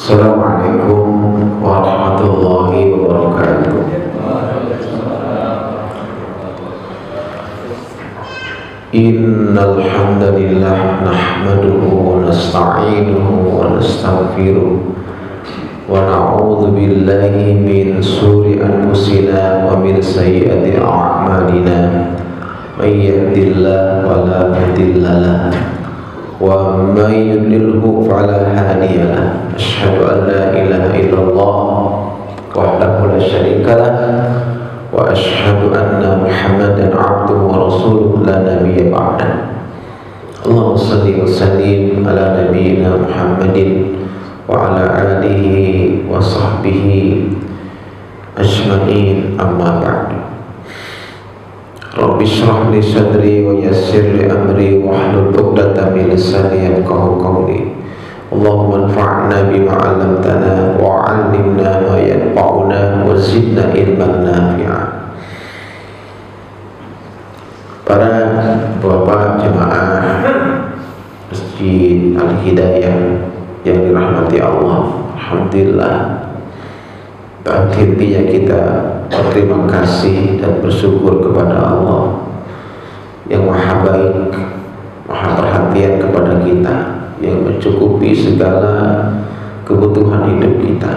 Assalamualaikum warahmatullahi wabarakatuh. Innal hamdalillah nahmaduhu wa nasta'inuhu wa nastaghfiruh wa na'udzu billahi min shururi anfusina wa min sayyiati a'malina. May yahdihillahu fala mudilla lahu wa may yudlilhu fala hadiya lahu. Asyhadu an la ilaha illallah wahdahu la syarika lah wa asyhadu anna Muhammadan abduhu wa rasuluhu la nabiyya ba'dah. Allahumma shalli wa sallim ala nabiyyina Muhammadin wa ala alihi wa sahbihi ajma'in, amma ba'du. Rabbi shrah li sadri wa yassir li amri wahlul 'uqdatam min lisani yafqahu qawli. Allahumma anfa'na bima 'allamtana wa 'allimna ma yanfa'una wa zidna ilman nafi'a. Para bapak jemaah Masjid Al-Hidayah yang dirahmati Allah, alhamdulillah, akhirnya kita berterima kasih dan bersyukur kepada Allah yang maha baik, maha perhatian kepada kita, yang mencukupi segala kebutuhan hidup kita.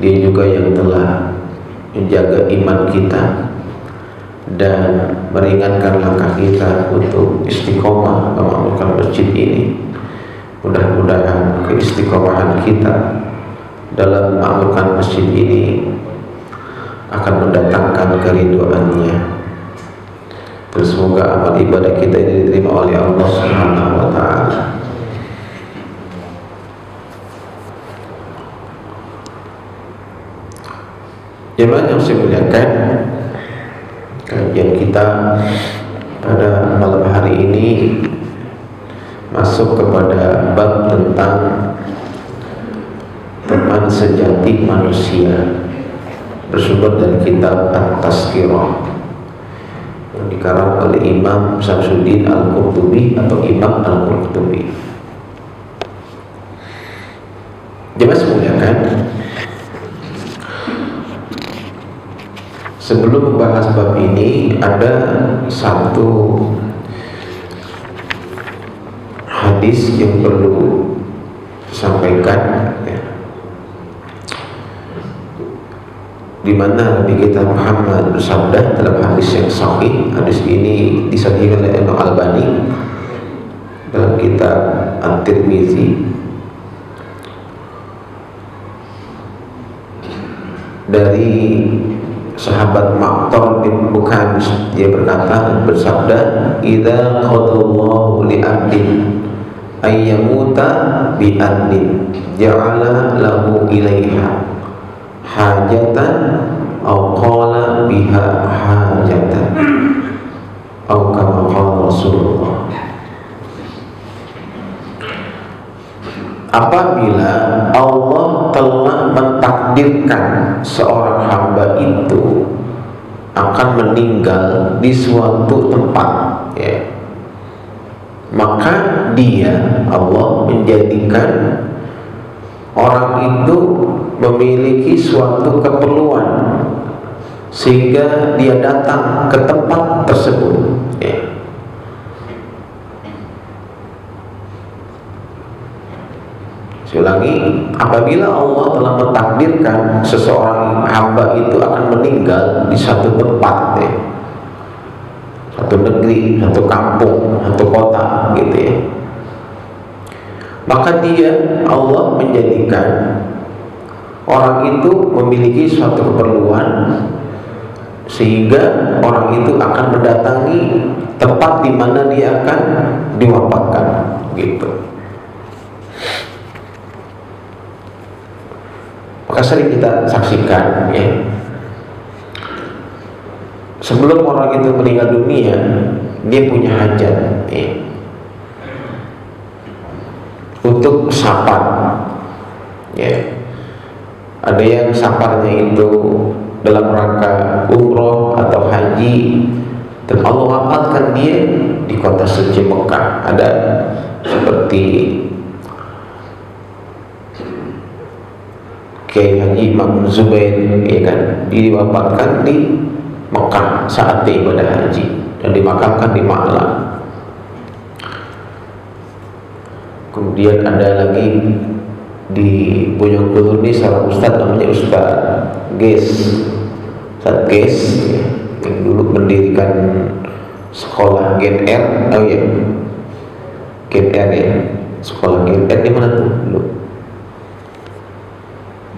Dia juga yang telah menjaga iman kita dan meringankan langkah kita untuk istiqomah memakmurkan masjid ini. Mudah-mudahan keistiqomahan kita dalam memakmurkan masjid ini akan mendatangkan keridhoannya, dan semoga amal ibadah kita ini diterima oleh Allah Subhanahu wa ta'ala. Jemaah yang saya muliakan, kajian kita pada malam hari ini masuk kepada bab tentang teman sejati manusia, bersumber dari kitab At-Tazkirah yang dikarang oleh Imam Syamsuddin Al-Qurtubi atau Imam Al-Qurtubi. Jemaah semuanya, sebelum membahas bab ini ada satu hadis yang perlu disampaikan, di mana Nabi kita Muhammad bersabda dalam hadis yang sahih. Hadis ini disahihkan oleh Imam Al-Albani dalam kitab At-Tirmizi dari sahabat Ma'thar bin Bukan. Dia berkata dan bersabda, "Idza qadallahu li 'abdin ayyamuta bi adlin ja'ala lahu ilaiha hajatan aw qala biha hajatan aw kama qala Rasulullah." Apabila Allah telah mentakdirkan seorang hamba itu akan meninggal di suatu tempat, maka dia, Allah, menjadikan orang itu memiliki suatu keperluan sehingga dia datang ke tempat tersebut. Saya ulangi, apabila Allah telah mentakdirkan seseorang hamba itu akan meninggal di satu tempat, satu negeri, satu kampung, satu kota, gitu, maka dia, Allah, menjadikan orang itu memiliki suatu keperluan sehingga orang itu akan mendatangi tempat di mana dia akan diwafatkan, gitu. Maka sering kita saksikan, sebelum orang itu meninggal dunia, dia punya hajat, untuk safar, Ada yang safarnya itu dalam rangka umroh atau haji, dan Allah wafatkan dia di kota suci Mekah. Ada seperti Kiai Haji Ma'mun Zubair, ya kan, diwafatkan di Mekah saat ibadah haji dan dimakamkan di Ma'la. Kemudian ada lagi di Bojonegoro ini seorang ustadz namanya Ustadz Ges, yang dulu mendirikan sekolah Gen R, Gen R ya, sekolah Gen R di mana tuh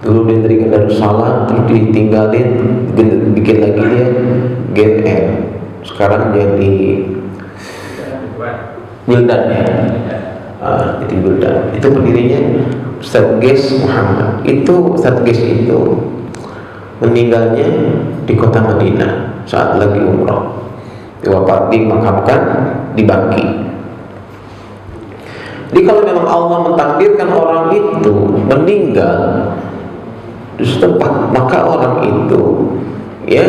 dulu diberikan Darussalam, terus ditinggalin, bikin lagi dia Gen R, sekarang jadi Wildan ya, jadi Wildan. Itu pendirinya Ustadz Ges Muhammad. Ustadz Ges itu meninggalnya di kota Madinah saat lagi umrah, dimakamkan di Baqi. Jadi kalau memang Allah mentakdirkan orang itu meninggal di setempat, maka orang itu ya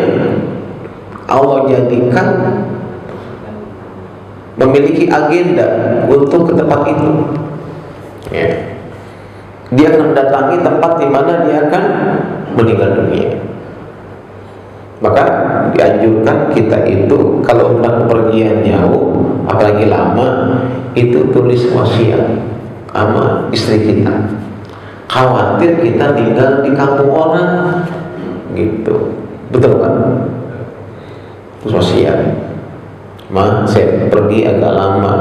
Allah jadikan memiliki agenda untuk ke tempat itu. Ya. Dia akan mendatangi tempat di mana dia akan meninggal dunia. Maka dianjurkan kita itu kalau hendak pergian jauh, apalagi lama, itu tulis wasiat sama istri kita. Khawatir kita tinggal di kampung orang, gitu, betul kan? Wasiat. Saya pergi agak lama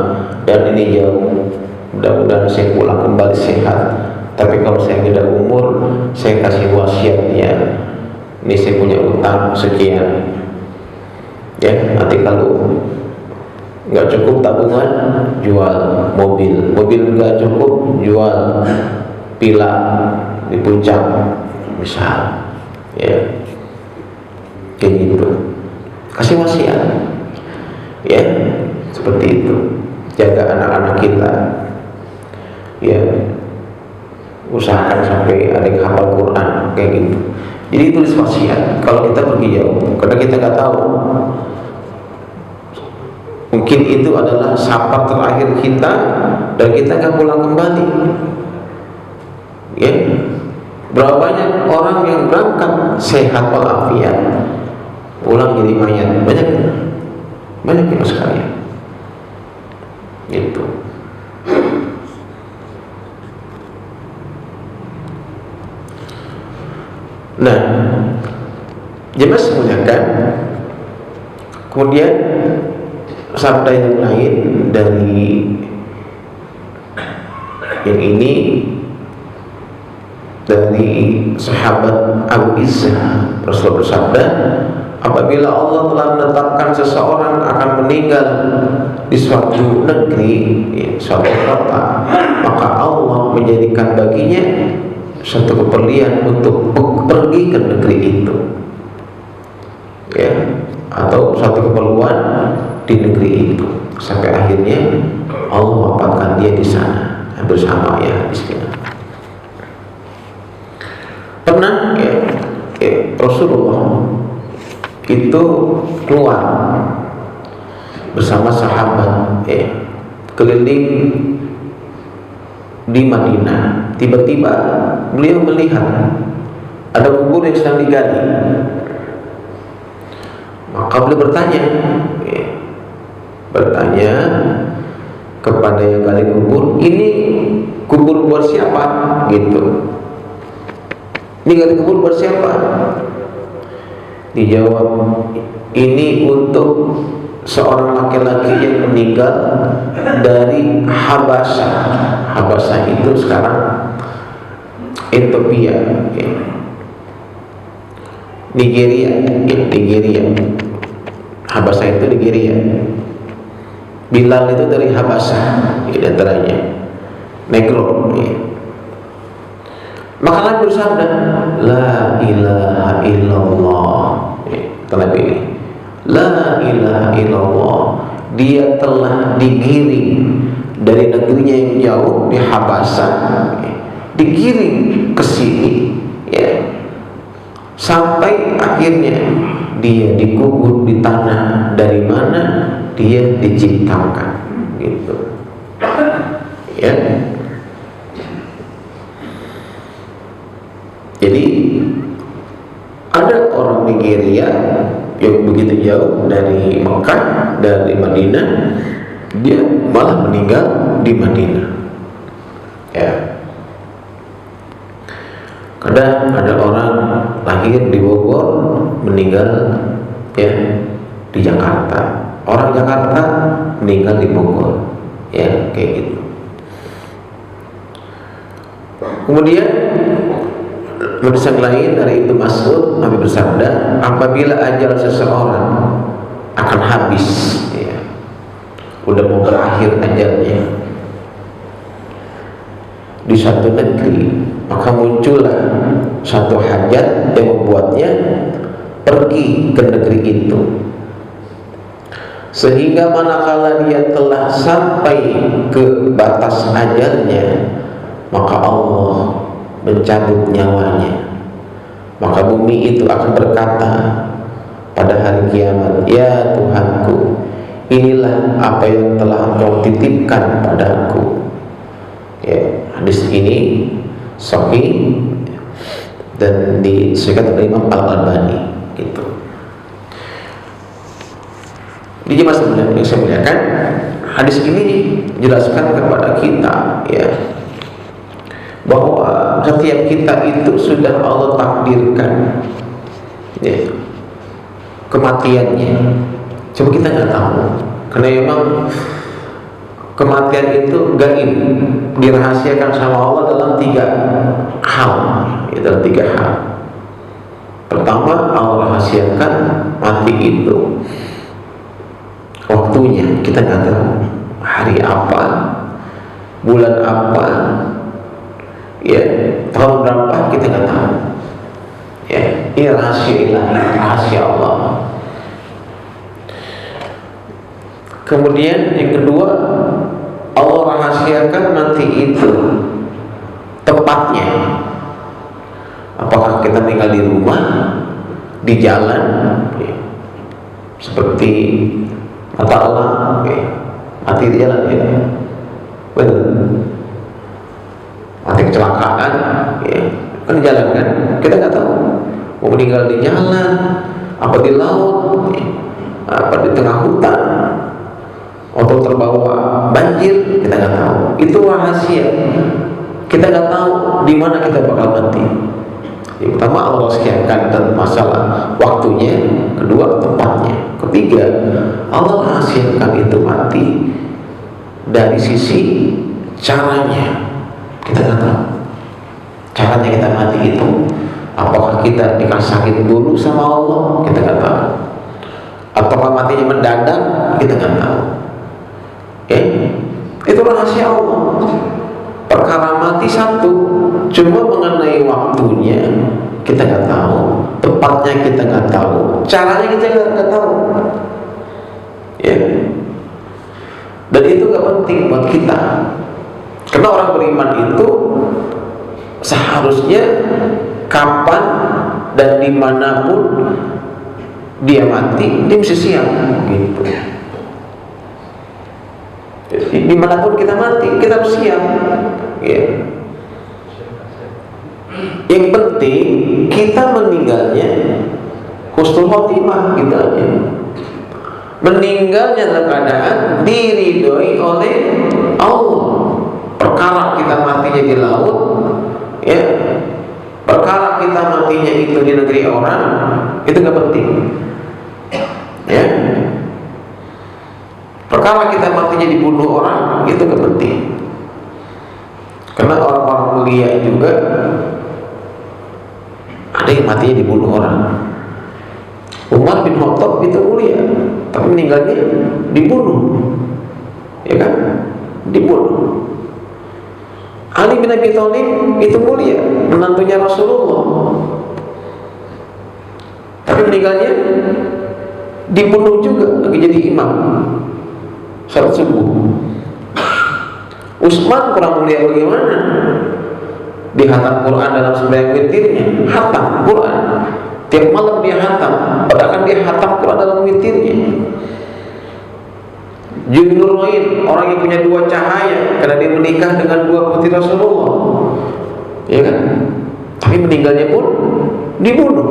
dan ini jauh. Mudah-mudahan saya pulang kembali sehat. Tapi kalau saya tidak umur, saya kasih wasiat ya. Ini saya punya utang sekian. Ya, nanti kalau nggak cukup tabungan, jual mobil. Mobil nggak cukup, jual pila di puncak, misal. Ya, kayak gitu. Kasih wasiat. Ya, seperti itu. Jaga anak-anak kita. Ya, usahakan sampai ada yang hafal Quran, kayak gitu. Jadi tulis wasiat kalau kita pergi jauh, karena kita nggak tahu, mungkin itu adalah safar terakhir kita dan kita nggak pulang kembali. Ya, berapa banyak orang yang berangkat sehat walafiat pulang jadi mayat, banyak ya sekalian. Gitu. Nah, jemaah semuanya, kemudian sabda yang lain dari yang ini dari sahabat Abu Izzah, Rasulullah bersabda, apabila Allah telah menetapkan seseorang akan meninggal di suatu negeri, suatu kota, maka Allah menjadikan baginya satu keperluan untuk pergi ke negeri itu, ya, atau satu keperluan di negeri itu, sampai akhirnya Allah wafatkan dia di sana bersama ya istilah. Pernah Rasulullah itu keluar bersama sahabat keliling di Madinah. Tiba-tiba beliau melihat ada kubur yang sedang digali. Maka beliau bertanya kepada yang gali kubur, ini kubur buat siapa? Gitu. Ini gali kubur buat siapa? Dijawab, ini untuk seorang laki-laki yang meninggal dari Habasyah. Habasyah itu sekarang Ethiopia, Nigeria. Habasyah itu Nigeria. Bilal itu dari Habasyah, di antaranya Negro. Maka Nabi bersabda, la ilaha illallah. Nabi ini, la ilaha illallah. Dia telah digiring dari negerinya yang jauh di Habasyah, digiring ke sini, ya, sampai akhirnya dia dikubur di tanah dari mana dia diciptakan, gitu, ya. Jadi yang begitu jauh dari Mekah, dari Madinah, dia malah meninggal di Madinah. Ya. Kadang ada orang lahir di Bogor, meninggal ya di Jakarta. Orang Jakarta meninggal di Bogor, ya kayak gitu. Kemudian hadis yang lain dari Ibnu Mas'ud, Nabi bersabda, apabila ajal seseorang akan habis, ya, udah mau berakhir ajalnya di satu negeri, maka muncullah satu hajat yang membuatnya pergi ke negeri itu, sehingga manakala dia telah sampai ke batas ajalnya, maka Allah mencabut nyawanya. Maka bumi itu akan berkata pada hari kiamat, ya Tuhanku, inilah apa yang telah Engkau titipkan padaku. Ya, hadis ini sahih dan disahihkan oleh Imam Al-Albani gitu. Di jemaah sekalian yang saya muliakan, hadis ini jelaskan kepada kita ya bahwa setiap kita itu sudah Allah takdirkan ya, kematiannya. Cuma kita nggak tahu, karena memang kematian itu gaib, dirahasiakan sama Allah dalam 3 hal. Ya, dalam 3 hal. Pertama, Allah rahasiakan mati itu waktunya, kita nggak tahu hari apa, bulan apa, ya tahun berapa, kita nggak tahu. Ya, ini rahasia ilahi, rahasia Allah. Kemudian yang kedua, Allah rahasiakan mati itu tepatnya. Apakah kita tinggal di rumah, di jalan, ya, seperti mata Allah, ya, mati di jalan, ya, benar. Mati kecelakaan, ya, kan di jalan kan, kita nggak tahu mau meninggal di jalan, apa di laut, ya, apa di tengah hutan, atau terbawa banjir, kita nggak tahu. Itu rahasia. Kita nggak tahu di mana kita bakal mati. Yang pertama, Allah rahasiakan dan masalah waktunya. Kedua, tempatnya. Ketiga, Allah rahasiakan itu mati dari sisi caranya. Kita nggak tahu caranya kita mati itu. Apakah kita dikasih sakit dulu sama Allah? Kita nggak tahu. Ataukah matinya mendadak? Kita nggak tahu. Itu rahasia Allah. Perkara mati satu, cuma mengenai waktunya kita nggak tahu, tepatnya kita nggak tahu, caranya kita nggak tahu. Ya. Dan itu nggak penting buat kita, karena orang beriman itu seharusnya kapan dan dimanapun dia mati, dia mesti siap gitu. Dimanapun kita mati, kita harus siap ya. Yang penting kita meninggalnya husnul khotimah gitu aja. Meninggalnya dalam keadaan diridhoi oleh Allah. Perkara kita matinya di laut ya, perkara kita matinya itu di negeri orang, itu gak penting ya. Perkara kita matinya dibunuh orang, itu gak penting. Karena orang-orang mulia juga ada yang matinya dibunuh orang. Umar bin Khattab itu mulia, tapi meninggalnya dibunuh, ya kan? Dibunuh. Ali bin Abi Thalib itu mulia, menantunya Rasulullah, tapi meninggalnya dibunuh juga, lagi jadi imam salat subuh. Utsman kurang mulia bagaimana? Dihatam Quran dalam sembahyang witirnya, hatam Quran. Tiap malam dia hatam, padahal dia hatam Quran dalam witirnya. Junurwain, orang yang punya 2 cahaya, karena dia menikah dengan 2 putri Rasulullah, ya kan? Tapi meninggalnya pun dibunuh.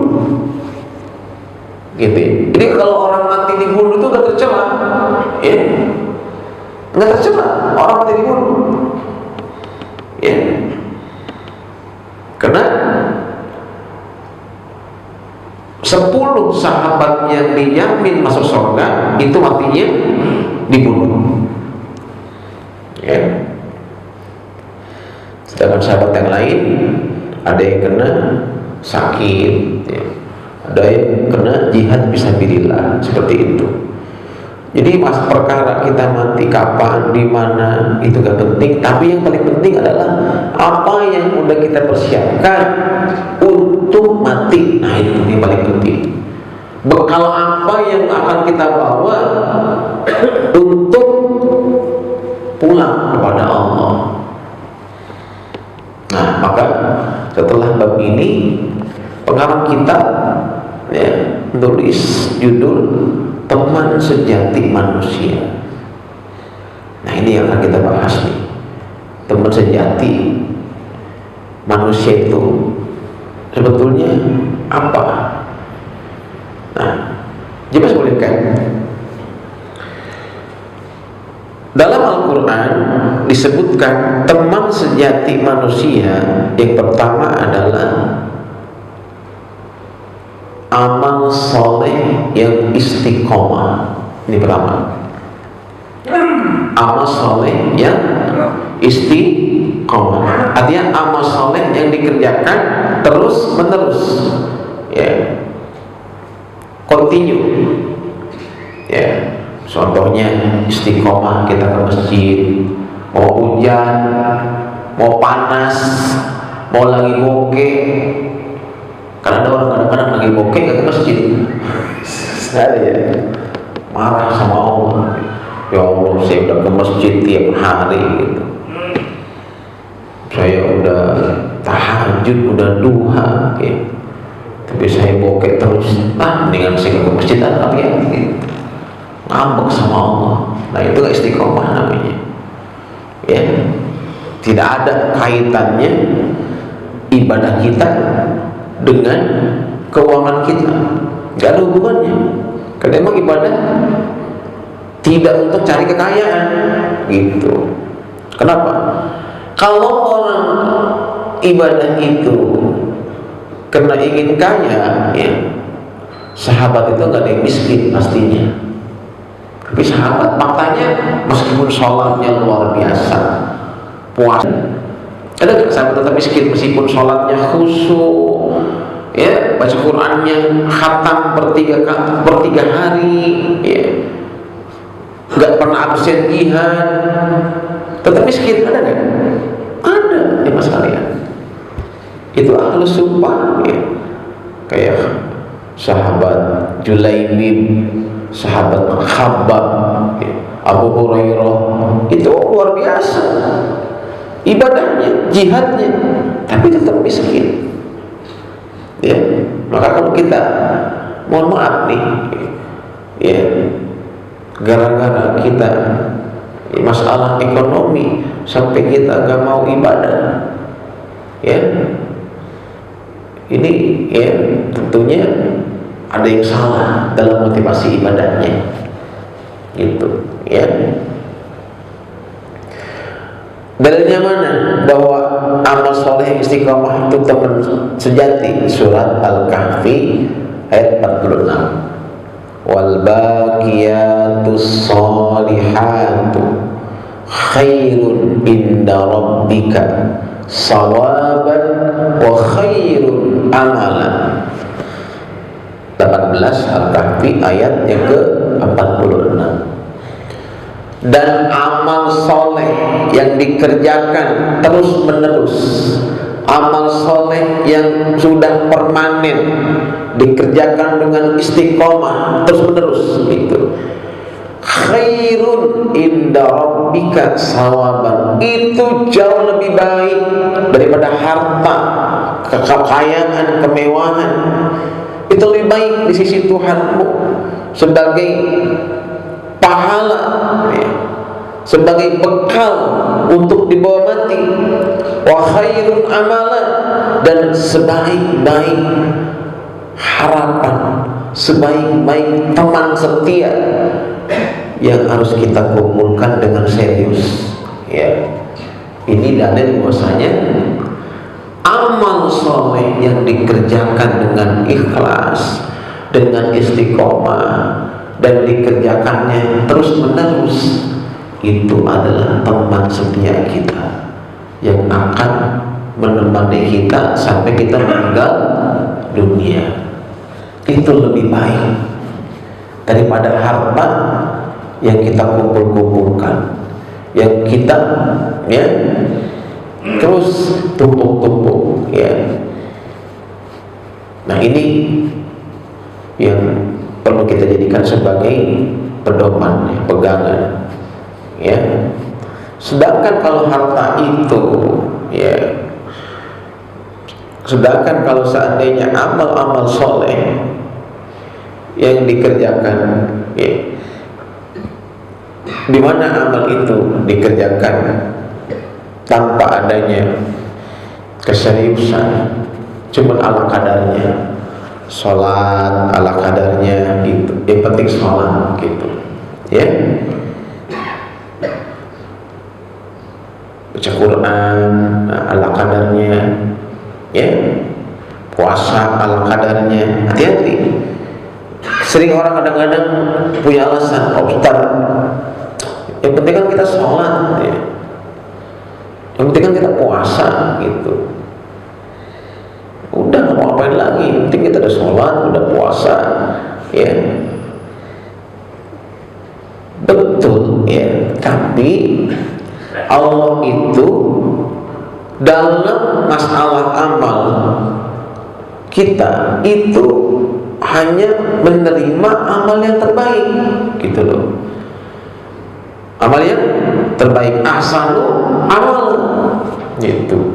Gitu. Ini Jadi kalau orang mati dibunuh itu nggak tercela, ya, nggak tercela orang mati dibunuh, ya, karena 10 sahabat yang dijamin masuk surga itu matinya dibunuh, ya. Sedangkan sahabat yang lain ada yang kena sakit, ya. Ada yang kena jihad fisabilillah, seperti itu. Jadi perkara kita mati kapan, di mana, itu gak penting. Tapi yang paling penting adalah apa yang udah kita persiapkan untuk mati. Nah, itu yang paling penting. Bekal apa yang akan kita bawa untuk pulang kepada Allah. Nah, maka setelah bab ini pengarang kita, ya, tulis judul Teman Sejati Manusia. Nah, ini yang akan kita bahas nih. Teman sejati manusia itu sebetulnya apa? Nah, coba sebutkan. Dalam Al-Quran disebutkan teman sejati manusia yang pertama adalah amal soleh yang istiqomah. Ini pertama, amal soleh yang istiqomah. Artinya amal soleh yang dikerjakan terus menerus, ya, continue, ya. Contohnya istiqomah, kita ke masjid, mau hujan, mau panas, mau lagi bokeh. Karena ada orang kadang-kadang lagi bokeh gak ke masjid, ada ya, marah sama Allah. Ya Allah, saya udah ke masjid tiap hari gitu, saya udah tahajud, udah duha, ya, tapi saya bokeh terus. Mendingan saya ke masjid aja, gitu. Ngambek sama Allah. Nah, itu istiqomah namanya, ya. Tidak ada kaitannya ibadah kita dengan keuangan kita, nggak ada hubungannya. Karena emang ibadah tidak untuk cari kekayaan, gitu. Kenapa? Kalau orang ibadah itu karena ingin kaya, ya, sahabat itu nggak ada yang miskin pastinya. Tapi sahabat faktanya meskipun sholatnya luar biasa, puasa, ada nggak sahabat tetap miskin meskipun sholatnya khusyuk, ya, baca Qurannya khatam per 3 hari, ya, nggak pernah absen jihad, tetap miskin? Ada nggak? Ada, ya mas kalian. Itu ahlus sumpah, ya. Kayak sahabat Julaibib, sahabat Khabbab, ya, Abu Hurairah, itu luar biasa ibadahnya, jihadnya, tapi tetap miskin, ya. Maka kalau kita, mohon maaf nih, ya, gara-gara kita masalah ekonomi sampai kita gak mau ibadah, ya, ini, ya, tentunya ada yang salah dalam motivasi ibadahnya, gitu, ya. Dalilnya mana bahwa amal soleh istiqomah itu teman sejati? Surat Al-Kahfi ayat 46. Wal baqiyatus solihatu khairun inda rabbika sawaban wa khairun amalan. 18 Al-Kahfi ayat yang ke-46. Dan amal soleh yang dikerjakan terus menerus, amal soleh yang sudah permanen dikerjakan dengan istiqomah terus menerus, itu khairun inda rabbika sawaban, itu jauh lebih baik daripada harta, kekayaan, kemewahan. Itu lebih baik di sisi Tuhanmu sebagai pahala, ya, sebagai bekal untuk dibawa mati. Wa khairun amalan, dan sebaik-baik harapan, sebaik-baik teman setia yang harus kita kumpulkan dengan serius. Ya, ini dalil bahwasanya amal soleh yang dikerjakan dengan ikhlas, dengan istiqomah, dan dikerjakannya terus menerus, itu adalah teman setia kita yang akan menemani kita sampai kita meninggal dunia. Itu lebih baik daripada harta yang kita kumpulkan, yang kita ya terus tumpuk-tumpuk ya. Nah, ini yang perlu kita jadikan sebagai pedoman, ya, pegangan ya. Sedangkan kalau harta itu ya, sedangkan kalau seandainya amal-amal soleh yang dikerjakan ya, di mana amal itu dikerjakan tanpa adanya keseriusan, cuma ala kadarnya, sholat ala kadarnya gitu, yang penting sholat gitu ya, baca Quran ala kadarnya ya, puasa ala kadarnya. Hati-hati, sering orang kadang-kadang punya alasan, oh Ustaz, yang penting kan kita sholat ya, yang penting kan kita puasa gitu, udah nggak mau ngapain lagi, yang penting kita udah sholat, udah puasa ya. Betul ya, tapi Allah itu dalam masalah amal kita itu hanya menerima amal yang terbaik gitu loh. Amal yang terbaik, ahsanu amal gitu.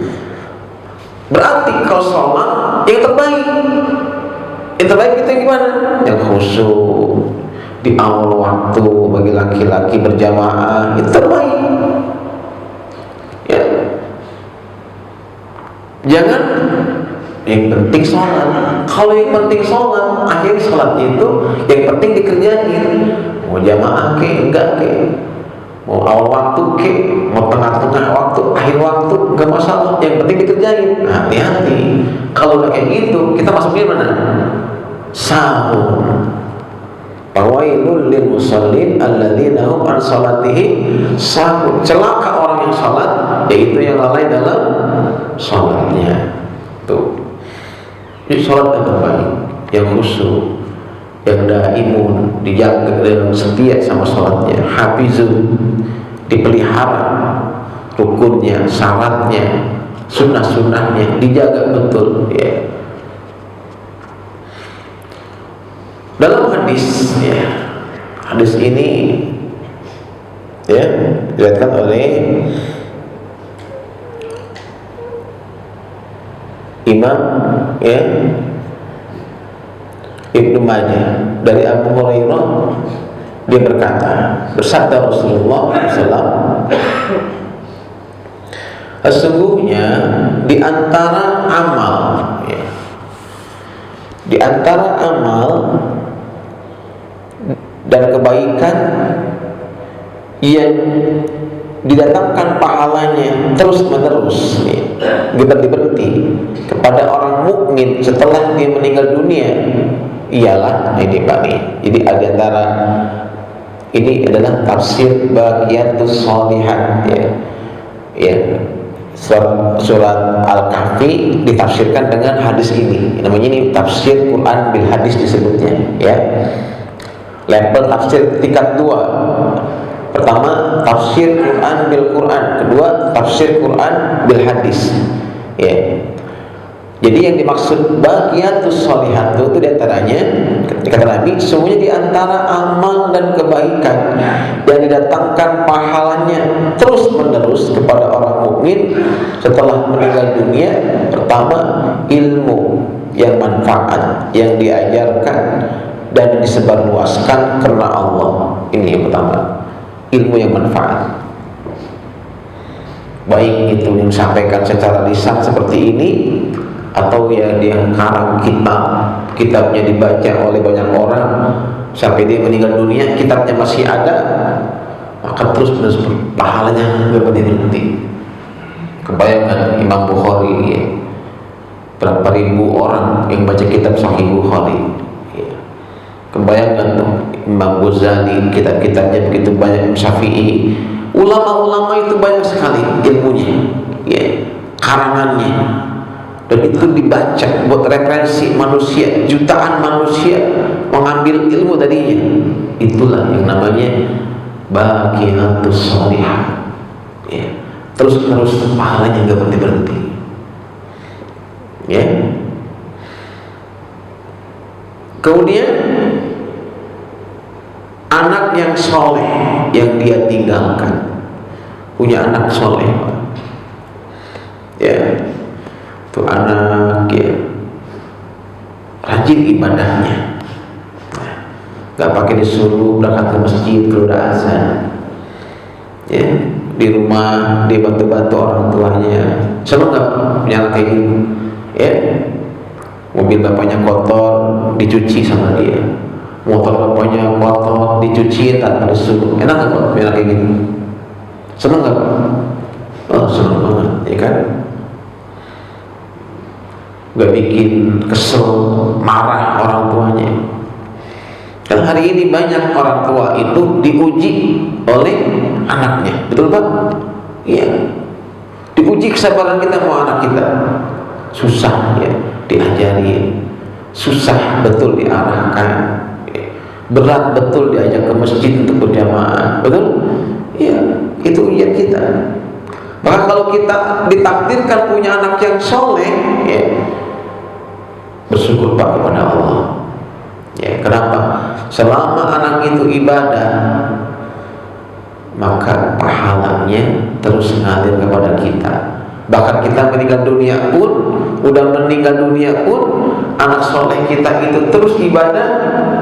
Berarti kalau sholat yang terbaik, yang terbaik itu yang gimana? Yang khusyuk di awal waktu bagi laki-laki berjamaah, itu terbaik ya. Jangan yang penting sholat. Kalau yang penting sholat, akhirnya sholatnya itu yang penting dikerjain, mau jamaah ke enggak ke, mau awal waktu ke, mau tengah-tengah waktu, akhir waktu, enggak masalah, yang penting dikerjain. Nah, hati-hati, kalau udah kayak gitu kita masuknya mana? Sahur. Fawailul lil musallin alladzina hum an salatihim sahun. Celaka orang yang salat, yaitu yang lalai dalam salatnya. Tuh. Jadi salat yang terbaik, yang khusyuk, yang daimun, dijaga dan setia sama salatnya, hafizun, dipelihara rukunnya, syaratnya, sunnah-sunnahnya dijaga betul ya. Dalam hadis ya, hadis ini ya diriwayatkan oleh Imam ya Ibnu Majah dari Abu Hurairah, dia berkata, bersabda Rasulullah SAW, sesungguhnya di antara amal ya, di antara amal dan kebaikan yang didatangkan pahalanya terus menerus, berhenti kepada orang mukmin setelah dia meninggal dunia, ialah ini Pak nih. Jadi di antara ini adalah tafsir Baqiyatus Shalihat ya. Ya. Surat Al-Kahfi ditafsirkan dengan hadis ini. Namanya ini tafsir Quran bil hadis disebutnya ya. Level tafsir tingkat 2. Pertama tafsir Quran bil Quran, kedua tafsir Quran bil hadis. Ya. Jadi yang dimaksud Baqiyatus Shalihat itu diantaranya, kata Nabi, semuanya diantara amal dan kebaikan yang didatangkan pahalanya terus menerus kepada orang mukmin setelah meninggal dunia. Pertama, ilmu yang manfaat yang diajarkan dan disebarluaskan karena Allah. Ini yang pertama, ilmu yang manfaat, baik itu yang disampaikan secara lisan seperti ini, atau ya dia karang kitab kitabnya dibaca oleh banyak orang sampai dia meninggal dunia, kitabnya masih ada, maka terus menerus pahalanya nggak berhenti. Kebayangkan Imam Bukhari ya, berapa ribu orang yang baca kitab Sahih Bukhari ya. Kebayangkan tuh Imam Ghazali, kitab-kitabnya begitu banyak, Syafi'i, ulama-ulama itu banyak sekali ilmunya ya, karangannya, dan itu dibaca buat referensi manusia, jutaan manusia mengambil ilmu darinya. Itulah yang namanya Baqiyatus Shalihah ya. Terus pahalanya nggak berhenti ya. Kemudian anak yang soleh yang dia tinggalkan, punya anak soleh ya, itu anak ya rajin ibadahnya, nggak pakai disuruh berangkat ke masjid kalau udah azan ya, di rumah dia bantu-bantu orang tuanya. Senang nggak punya anak kayak gitu ya? Mobil bapaknya kotor dicuci sama dia, motor bapaknya kotor dicuci tanpa disuruh. Enak nggak punya anak kayak gitu? Senang nggak? Oh, senang banget ya kan? Nggak bikin kesel, marah orang tuanya. Dan hari ini banyak orang tua itu diuji oleh anaknya, betul Pak? Iya. Diuji kesabaran kita mau anak kita. Susah ya diajari, susah betul diarahkan, berat betul diajak ke masjid untuk berjamaah, betul? Iya, itu ujian kita. Maka kalau kita ditakdirkan punya anak yang soleh, ya, bersyukur Pak kepada Allah. Ya, kenapa? Selama anak itu ibadah, maka pahalanya terus mengalir kepada kita. Bahkan kita meninggal dunia pun, udah meninggal dunia pun, anak soleh kita itu terus ibadah,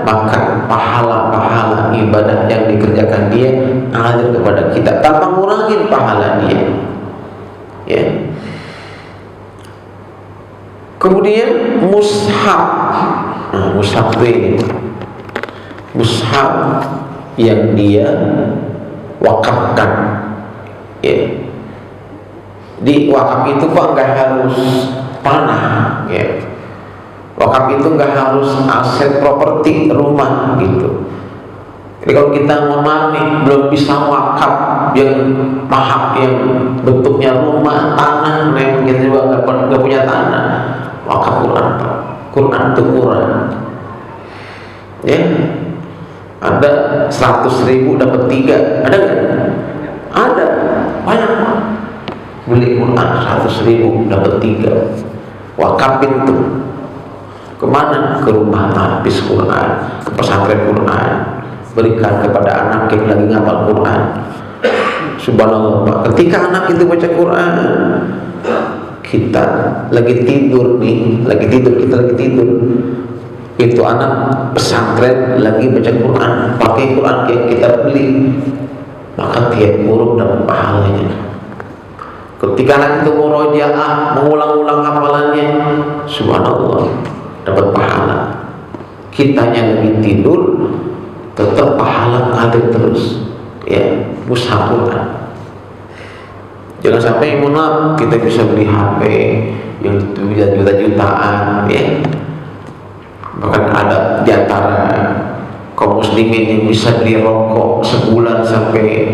maka pahala-pahala ibadah yang dikerjakan dia mengalir kepada kita tanpa ngurangin pahala dia. Ya. Kemudian mushaf. Nah, mushaf ini mushaf yang dia wakafkan ya. Di wakaf itu Pak nggak harus tanah ya. Wakaf itu nggak harus aset properti rumah gitu. Jadi kalau kita belum bisa wakaf yang mahal, yang bentuknya rumah, tanah, kita juga nggak punya tanah, wakaf Quran Pak. Quran itu Quran ya. Ada 100.000 dapat 3, ada nggak? Ada, banyak Pak. Beli Quran 100.000 dapat 3, wakafin tuh kemana? Ke rumah habis Quran, ke pesantren Quran, berikan kepada anak yang lagi ngapal Quran. Subhanallah Pak, ketika anak itu baca Quran, kita lagi tidur nih, kita lagi tidur, itu anak pesantren lagi baca Quran, pakai Quran yang kita beli, maka tiap huruf dapat pahalanya. Ketika anak itu murojaah, mengulang-ulang hafalannya, subhanallah, dapat pahala. Kitanya lagi tidur, tetap pahala ngalir terus ya, mushaf Quran. Jangan sampai kita bisa beli HP yang juta-jutaan ya. Bahkan ada di antara kaum muslimin yang bisa beli rokok sebulan sampai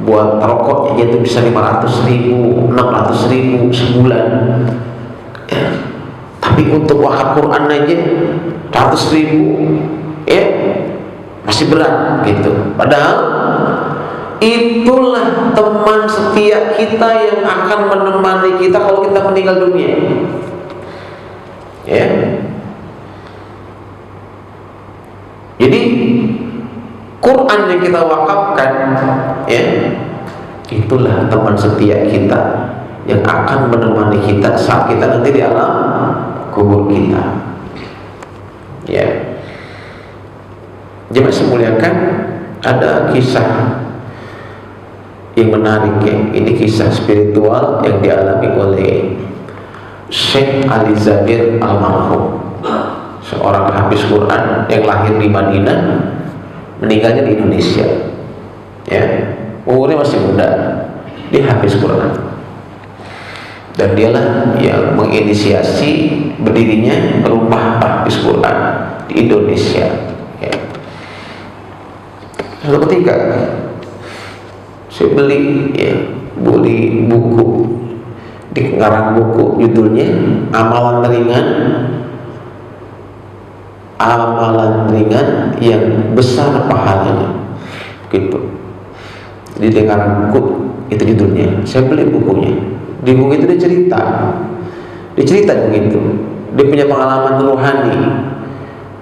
buat rokoknya itu bisa 500.000, 600.000 sebulan ya. Tapi untuk wakaf Quran aja 100.000 ya, masih berat gitu. Padahal itulah teman setia kita yang akan menemani kita kalau kita meninggal dunia ya. Jadi Quran yang kita wakafkan ya, itulah teman setia kita yang akan menemani kita saat kita nanti di alam kubur kita ya. Jemaah semuliakan, ada kisah yang menarik ya. Ini kisah spiritual yang dialami oleh Syekh Ali Zabir almarhum, seorang hafiz Quran yang lahir di Madinah, meninggalnya di Indonesia. Ya, umurnya masih muda, dia hafiz Quran. Dan dialah yang menginisiasi berdirinya rumah hafiz Quran di Indonesia. Ya. Suatu ketika saya beli buku, di ngarang buku judulnya Amalan Ringan yang Besar Pahalanya, gitu. Jadi di ngarang buku itu judulnya. Saya beli bukunya. Di buku itu dia cerita begitu. Dia punya pengalaman rohani.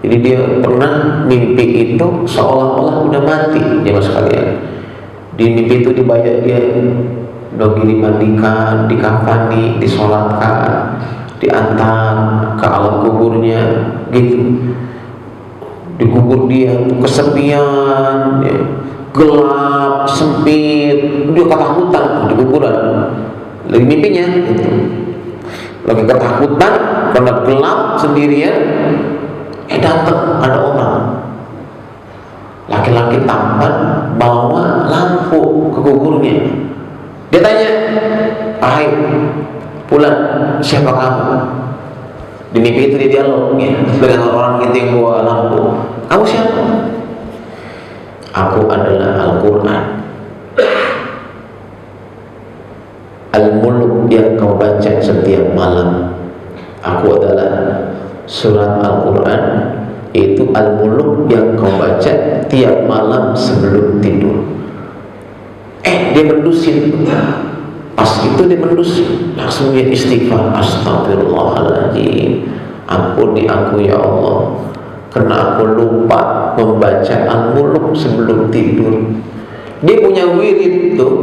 Jadi dia pernah mimpi itu seolah-olah udah mati, jemaah sekalian. Di mimpi itu dibayar dia dimandikan, dikafani, disolatkan, diantar ke alam kuburnya, gitu. Dikubur dia kesepian, ya, gelap, sempit, dia ketakutan di kuburan. Lagi mimpinya, gitu. Lagi ketakutan karena gelap sendirian. Datang ada orang, laki-laki tampan bawa lampu ke kuburnya. Dia tanya, "Hai, Fulan, siapa kamu?" Di mimpi itu dia dialognya dengan orang itu yang bawa lampu. "Kamu siapa?" "Aku adalah Al-Quran, Al-Muluk yang kau baca setiap malam. Aku adalah surat Al-Quran, yaitu Al-Muluk yang kau baca tiap malam sebelum tidur." Dia mendusin. Pas itu dia mendusin, langsung dia istighfar, "Astagfirullahaladzim, ampuni aku ya Allah, karena aku lupa membaca Al-Muluk sebelum tidur." Dia punya wirid tuh,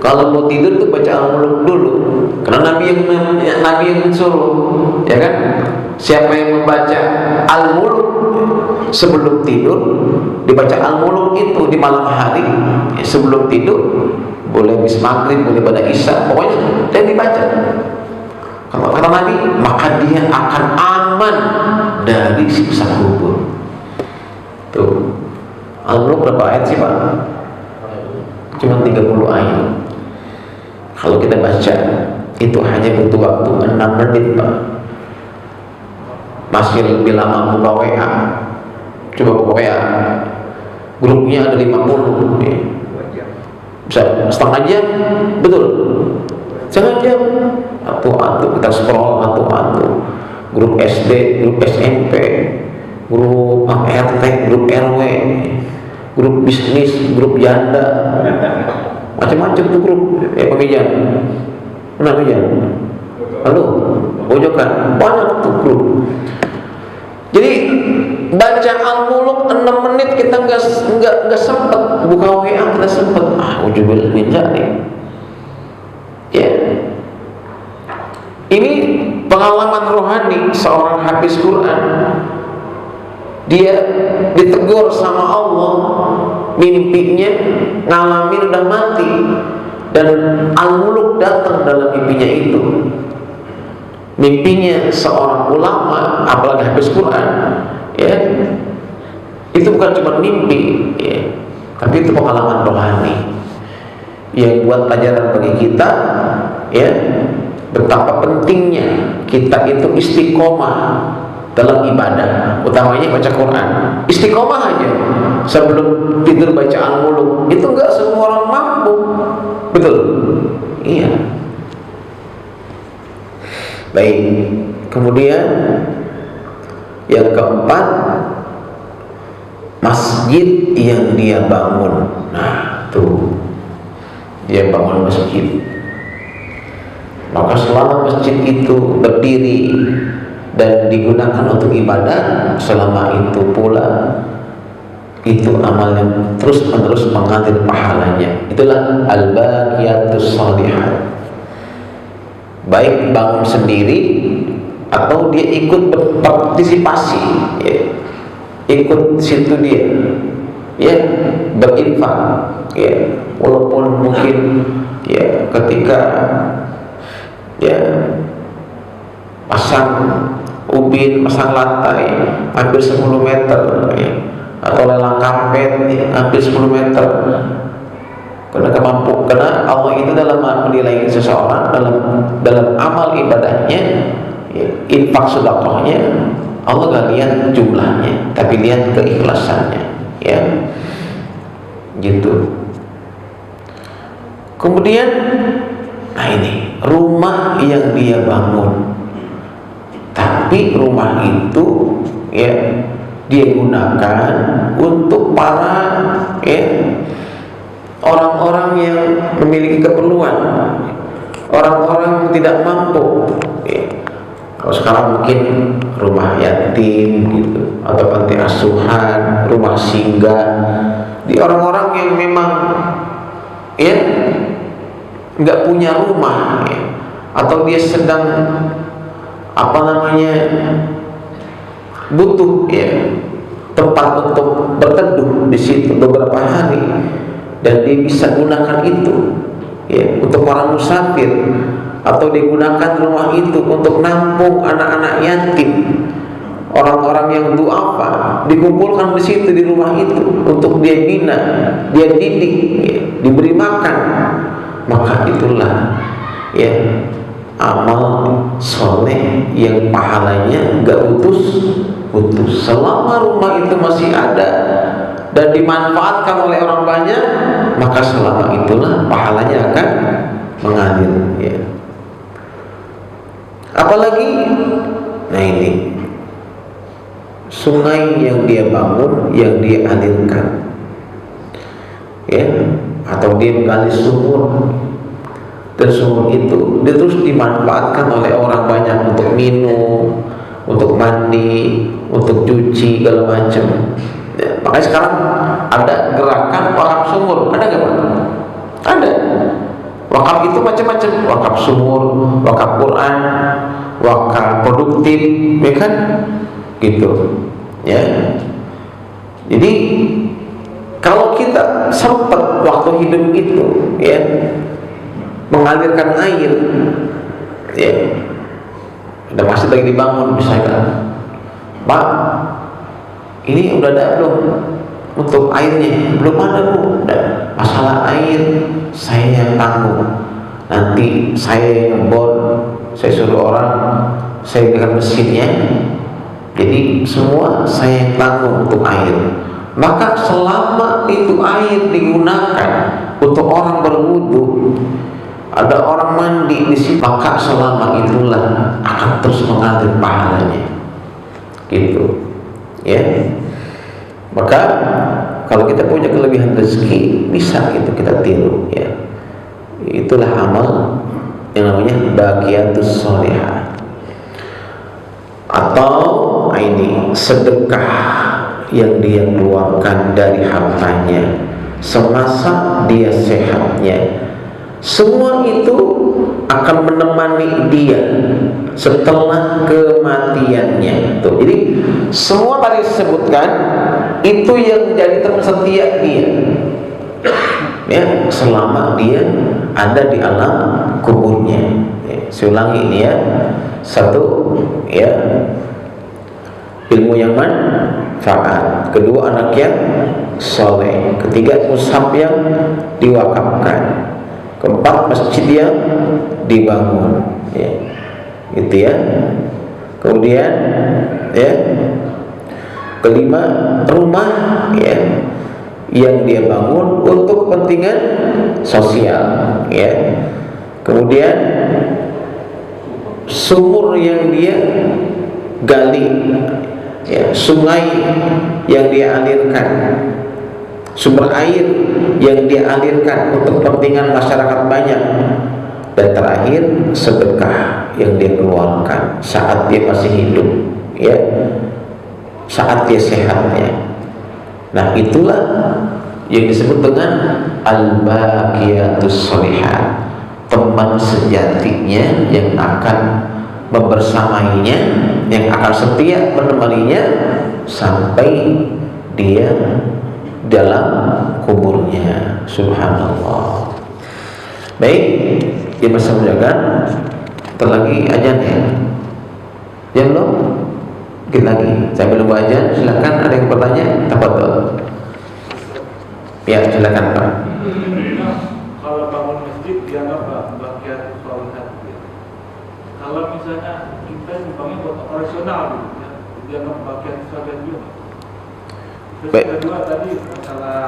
kalau mau tidur tuh baca Al-Muluk dulu, karena Nabi yang mensuruh, ya kan? Siapa yang membaca Al-Muluk sebelum tidur, dibaca Al-Muluk itu di malam hari, ya, sebelum tidur, boleh habis maghrib, boleh pada isya, pokoknya dia dibaca. Kalau kata Nabi, maka dia akan aman dari siksa kubur. Tuh, Al-Muluk berapa ayat sih Pak? Cuma 30 ayat. Kalau kita baca itu hanya butuh waktu 6 menit Pak. Masih lebih lama buka WA. Coba buka WA, grupnya ada 50 ya. Bisa setengah jam, betul. Jangan jam. Atu-atu kita scroll, atu-atu. Grup SD, grup SMP, grup RT, grup RW, grup bisnis, grup janda, macam-macam tuh grup. Pemijan, mana pemijan? Halo, pojokan, banyak tuh grup. Jadi baca Al-Muluk 6 menit kita nggak sempet, buka WA kita sempet. Ujubil minja nih. Ya. Ini pengalaman rohani seorang hafiz Quran. Dia ditegur sama Allah, mimpinya ngalamin udah mati, dan Al-Muluk datang dalam mimpinya itu. Mimpinya seorang ulama, apalagi hafiz Quran, ya, itu bukan cuma mimpi, ya, tapi itu pengalaman rohani yang buat pelajaran bagi kita, ya, betapa pentingnya kita itu istiqomah dalam ibadah, utamanya baca Quran. Istiqomah aja sebelum tidur baca Al-Muluk, itu enggak semua orang mampu, betul? Iya. Baik, kemudian yang keempat, masjid yang dia bangun. Nah, tuh, dia bangun masjid. Maka selama masjid itu berdiri dan digunakan untuk ibadah, selama itu pula itu amal yang terus-menerus mengalir pahalanya. Itulah al-baqiyatus shalihat. Baik bangun sendiri atau dia ikut berpartisipasi, ya, ikut situ dia, ya, berinfak, ya, walaupun mungkin, ya, ketika, ya, pasang ubin pasang lantai hampir 10 meter ya. Atau lelang karpet ya, hampir 10 meter. Karena Allah itu dalam menilai seseorang dalam amal ibadahnya ya, infak sedekahnya, Allah gak lihat jumlahnya, tapi lihat keikhlasannya ya. Gitu. Kemudian nah ini rumah yang dia bangun, tapi rumah itu ya dia gunakan untuk para ya orang-orang yang memiliki keperluan, orang-orang yang tidak mampu ya. Kalau sekarang mungkin rumah yatim gitu, atau panti asuhan, rumah singgah, di orang-orang yang memang ya nggak punya rumah ya, atau dia sedang butuh ya tempat untuk berteduh di situ beberapa hari, dan dia bisa gunakan itu ya untuk orang musafir, atau digunakan rumah itu untuk nampung anak-anak yatim, orang-orang yang duafa, dikumpulkan di situ di rumah itu untuk dia bina, dia didik, ya, diberi makan. Maka itulah ya amal soleh yang pahalanya gak putus. Selama rumah itu masih ada dan dimanfaatkan oleh orang banyak, maka selama itulah pahalanya akan mengalir ya. Apalagi nah ini sungai yang dia bangun, yang dia alirkan ya, atau dia menggali sumur, dan sumur itu dia terus dimanfaatkan oleh orang banyak untuk minum, untuk mandi, untuk cuci segala macam ya. Makanya sekarang ada gerakan wakaf sumur, ada nggak Pak? Ada. Wakaf itu macam-macam, wakaf sumur, wakaf Quran, wakaf produktif, ya kan? Gitu ya. Jadi kalau kita sempat waktu hidup itu ya mengalirkan air ya, ada masjid lagi dibangun misalkan, Pak ini udah ada belum untuk airnya? Belum ada Bu. Masalah air saya yang tanggung, nanti saya yang ngebor, saya suruh orang, saya berikan mesinnya, jadi semua saya yang tanggung untuk air. Maka selama itu air digunakan untuk orang berwudu, ada orang mandi di situ, maka selama itulah akan terus mengalir pahalanya. Gitu. Ya. Maka kalau kita punya kelebihan rezeki, bisa itu kita tiru ya. Itulah amal yang namanya baqiyatus sholihah. Atau ini sedekah yang dia keluarkan dari hartanya semasa dia sehatnya, semua itu akan menemani dia setelah kematiannya. Tuh, jadi semua tadi disebutkan itu yang jadi teman setia dia ya selama dia ada di alam kuburnya ya. Saya ulangi ini ya. Satu ya, ilmu yang manfaat. Kedua, anak yang soleh. Ketiga, mushaf yang diwakafkan. Keempat, masjid yang dibangun ya. Gitu ya. Kemudian ya, kelima, rumah ya yang dia bangun untuk kepentingan sosial ya. Kemudian sumur yang dia gali ya, sungai yang dia alirkan, sumber air yang dia alirkan untuk kepentingan masyarakat banyak, dan terakhir sedekah yang dia keluarkan saat dia masih hidup ya, saat dia sehatnya. Nah itulah yang disebut dengan al-baqiyatus sholihah, teman sejatinya yang akan membersamainya, yang akan setia menemaninya sampai dia dalam kuburnya. Subhanallah. Baik, dia masih menjaga. Terlagi ajan ya? Ya belum? Dikit lagi, saya belum baca. Silakan, ada yang bertanya? Tafadhol. Ya, silakan Pak. Kalau bangun masjid dianggap bagian sholat. Kalau misalnya kita bangun buat operasional gitu ya, dianggap bagian sholat juga. Terus yang kedua tadi masalah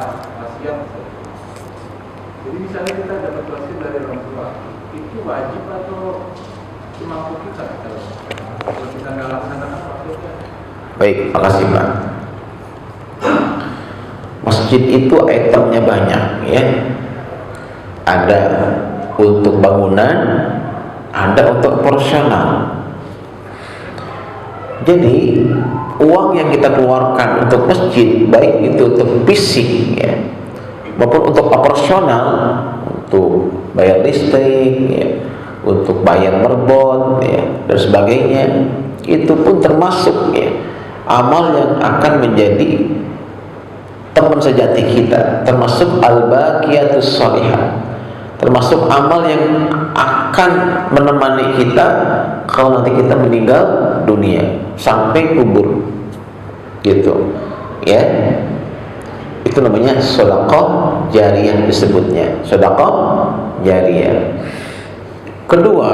wasiat. Jadi misalnya kita dapat wasiat dari orang tua, itu wajib atau cuma untuk kita kalau kita nggak laksanakan wasiatnya? Baik, makasih Pak. Masjid itu itemnya banyak ya. Ada untuk bangunan, ada untuk operasional. Jadi uang yang kita keluarkan untuk masjid, baik itu untuk fisik ya, maupun untuk operasional, untuk bayar listrik ya, untuk bayar merbot ya, dan sebagainya, itu pun termasuk ya amal yang akan menjadi teman sejati kita, termasuk al-baqiyatus sholihah, termasuk amal yang akan menemani kita kalau nanti kita meninggal dunia sampai kubur gitu ya. Itu namanya sedekah jariyah, disebutnya sedekah jariyah. Kedua,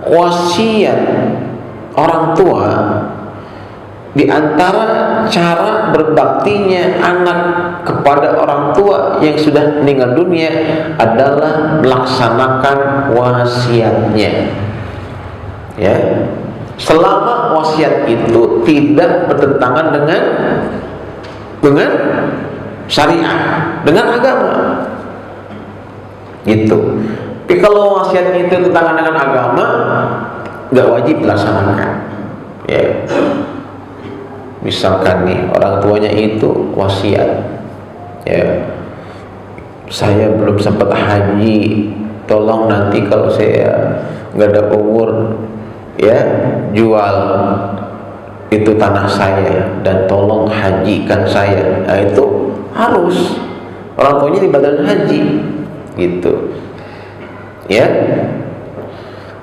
wasiat orang tua. Di antara cara berbaktinya anak kepada orang tua yang sudah meninggal dunia adalah melaksanakan wasiatnya. Ya, selama wasiat itu tidak bertentangan dengan syariat, dengan agama, gitu. Tapi kalau wasiatnya itu bertentangan dengan agama, nggak wajib dilaksanakan. Ya. Misalkan nih orang tuanya itu wasiat, ya, saya belum sempat haji, tolong nanti kalau saya nggak ada umur, ya, jual itu tanah saya dan tolong hajikan saya. Nah, itu harus orang tuanya dibatalkan haji, gitu, ya.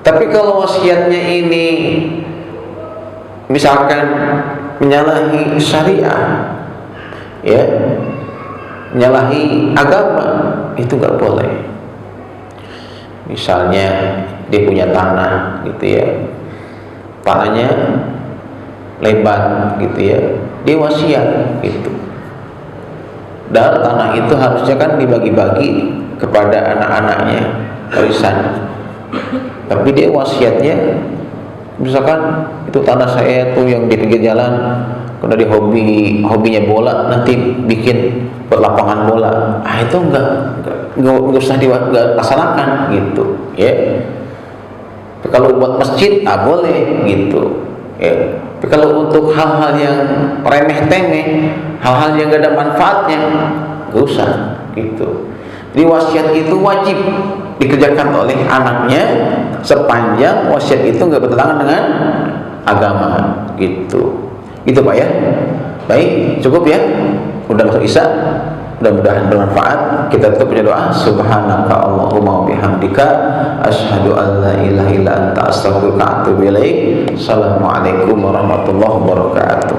Tapi kalau wasiatnya ini misalkan menyalahi syariah, ya, menyalahi agama, itu nggak boleh. Misalnya dia punya tanah, gitu ya, tanahnya lebar, gitu ya, dia wasiat, gitu. Dan tanah itu harusnya kan dibagi-bagi kepada anak-anaknya, warisan. Tapi dia wasiatnya, misalkan itu tanah saya tuh yang di pinggir jalan, karena dia hobinya bola, nanti bikin buat lapangan bola. Ah, itu enggak usah dilaksanakan, gitu ya. Tapi kalau buat masjid boleh, gitu ya. Tapi kalau untuk hal-hal yang remeh-temeh, hal-hal yang gak ada manfaatnya, gak usah, gitu. Jadi wasiat itu wajib dikerjakan oleh anaknya sepanjang wasiat itu nggak bertentangan dengan agama, gitu. Gitu Pak ya. Baik, cukup ya. Udah masuk Isya. Mudah-mudahan bermanfaat. Kita tutup punya doa. Subhanaka Allahumma wa bihamdika asyhadu an la ilaha illa anta astaghfiruka wa atubu ilaik. Assalamualaikum warahmatullahi wabarakatuh.